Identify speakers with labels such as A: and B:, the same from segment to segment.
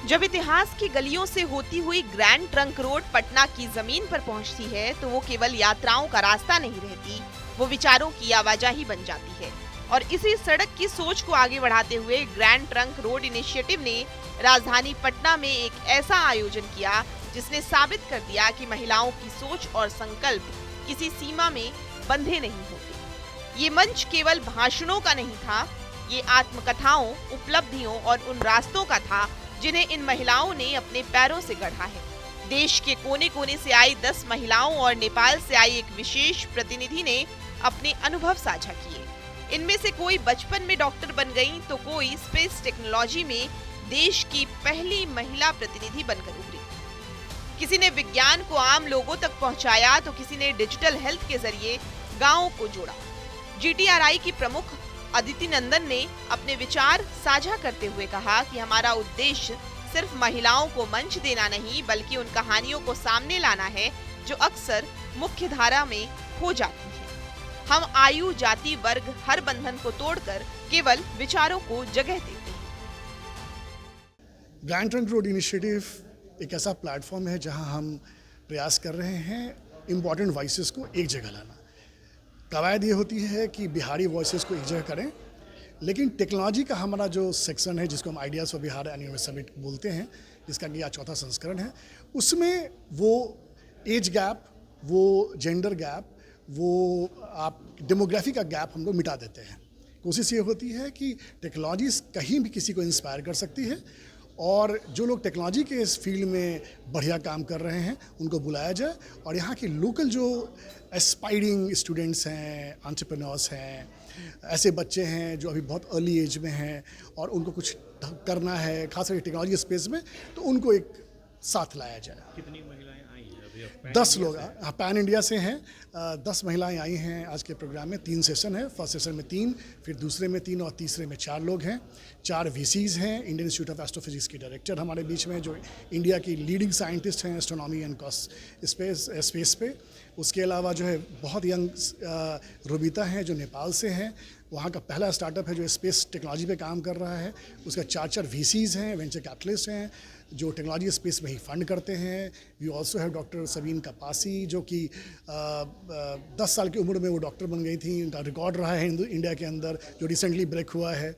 A: जब इतिहास की गलियों से होती हुई ग्रैंड ट्रंक रोड पटना की जमीन पर पहुंचती है तो वो केवल यात्राओं का रास्ता नहीं रहती, वो विचारों की आवाजाही बन जाती है। और इसी सड़क की सोच को आगे बढ़ाते हुए ग्रैंड ट्रंक रोड इनिशिएटिव ने राजधानी पटना में एक ऐसा आयोजन किया जिसने साबित कर दिया कि महिलाओं की सोच और संकल्प किसी सीमा में बंधे नहीं होते। ये मंच केवल भाषणों का नहीं था, ये आत्मकथाओं, उपलब्धियों और उन रास्तों का था जिन्हें इन महिलाओं ने अपने पैरों से गढ़ा है। देश के कोने कोने से आई 10 महिलाओं और नेपाल से आई एक विशेष प्रतिनिधि ने अपने अनुभव साझा किए। इनमें से कोई बचपन में डॉक्टर बन गई तो कोई स्पेस टेक्नोलॉजी में देश की पहली महिला प्रतिनिधि बनकर उभरी। किसी ने विज्ञान को आम लोगों तक पहुंचाया तो किसी ने डिजिटल हेल्थ के जरिए गांवों को जोड़ा। GTRI की प्रमुख अदिति नंदन ने अपने विचार साझा करते हुए कहा कि हमारा उद्देश्य सिर्फ महिलाओं को मंच देना नहीं बल्कि उन कहानियों को सामने लाना है जो अक्सर मुख्य धारा में खो जाती हैं। हम आयु, जाति, वर्ग हर बंधन को तोड़कर केवल विचारों को जगह देते हैं।
B: ग्रैंड ट्रंक रोड इनिशिएटिव एक ऐसा प्लेटफॉर्म है जहां हम प्रयास कर रहे हैं इम्पॉर्टेंट वॉइसेस को एक जगह लाना। कवायद ये होती है कि बिहारी वॉइसेस को एक जगह करें, लेकिन टेक्नोलॉजी का हमारा जो सेक्शन है जिसको हम ideas for Bihar annual summit बोलते हैं, जिसका कि आज 4था संस्करण है, उसमें वो एज गैप, वो जेंडर गैप, वो आप डेमोग्राफी का गैप हम लोग मिटा देते हैं। कोशिश ये होती है कि टेक्नोलॉजी कहीं भी किसी को इंस्पायर कर सकती है और जो लोग टेक्नोलॉजी के इस फील्ड में बढ़िया काम कर रहे हैं उनको बुलाया जाए और यहाँ के लोकल जो एस्पायरिंग स्टूडेंट्स हैं, एंटरप्रेन्योर्स हैं, ऐसे बच्चे हैं जो अभी बहुत अर्ली एज में हैं और उनको कुछ करना है खास करके टेक्नोलॉजी स्पेस में, तो उनको एक साथ लाया जाए।
C: कितनी महिलाएं आई हैं अभी?
B: 10 लोग पैन इंडिया से हैं। 10 महिलाएं आई हैं आज के प्रोग्राम में। 3 सेशन है, फर्स्ट सेशन में 3, फिर दूसरे में 3 और तीसरे में 4 लोग हैं। 4 VCs हैं। इंडियन इंस्टीट्यूट ऑफ एस्ट्रोफिजिक्स की डायरेक्टर हमारे बीच में जो इंडिया की लीडिंग साइंटिस्ट हैं एस्ट्रोनॉमी एंड स्पेस पे। उसके अलावा जो है बहुत यंग रुबिता हैं जो नेपाल से हैं, वहाँ का पहला स्टार्टअप है जो स्पेस टेक्नोलॉजी पे काम कर रहा है। उसका 4 VCs हैं, वेंचर कैपिटलिस्ट हैं जो टेक्नोलॉजी स्पेस में ही फंड करते हैं। We also have doctor Sabeen Kapasi जो कि 10 साल की उम्र में वो डॉक्टर बन गई थी, उनका रिकॉर्ड रहा है इंडिया के अंदर जो रिसेंटली ब्रेक हुआ है।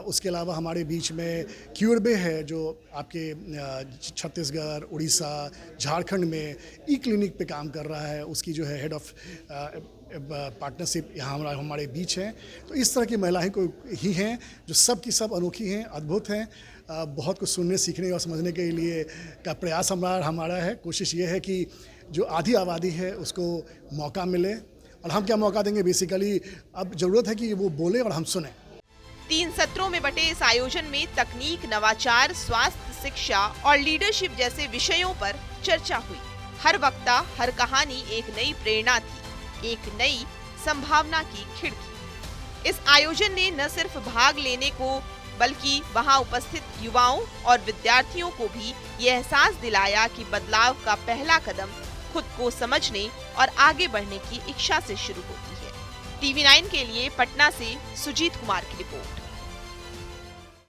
B: उसके अलावा हमारे बीच में क्यूरबे है जो आपके छत्तीसगढ़, उड़ीसा, झारखंड में क्लिनिक पे काम कर रहा है, उसकी जो है हेड ऑफ पार्टनरशिप यहाँ हमारे बीच है। तो इस तरह की महिलाएं को ही हैं जो सब की सब अनोखी हैं, अद्भुत हैं। बहुत कुछ सुनने, सीखने और समझने के लिए का प्रयास हमारा है। कोशिश ये है कि जो आधी आबादी है उसको मौका मिले और हम क्या मौका देंगे, बेसिकली अब ज़रूरत है कि वो बोले और हम सुने।
A: 3 सत्रों में बटे इस आयोजन में तकनीक, नवाचार, स्वास्थ्य, शिक्षा और लीडरशिप जैसे विषयों पर चर्चा हुई। हर वक्ता, हर कहानी एक नई प्रेरणा थी, एक नई संभावना की खिड़की। इस आयोजन ने न सिर्फ भाग लेने को बल्कि वहां उपस्थित युवाओं और विद्यार्थियों को भी ये एहसास दिलाया कि बदलाव का पहला कदम खुद को समझने और आगे बढ़ने की इच्छा से शुरू होती है। TV9 के लिए पटना से सुजीत कुमार की रिपोर्ट।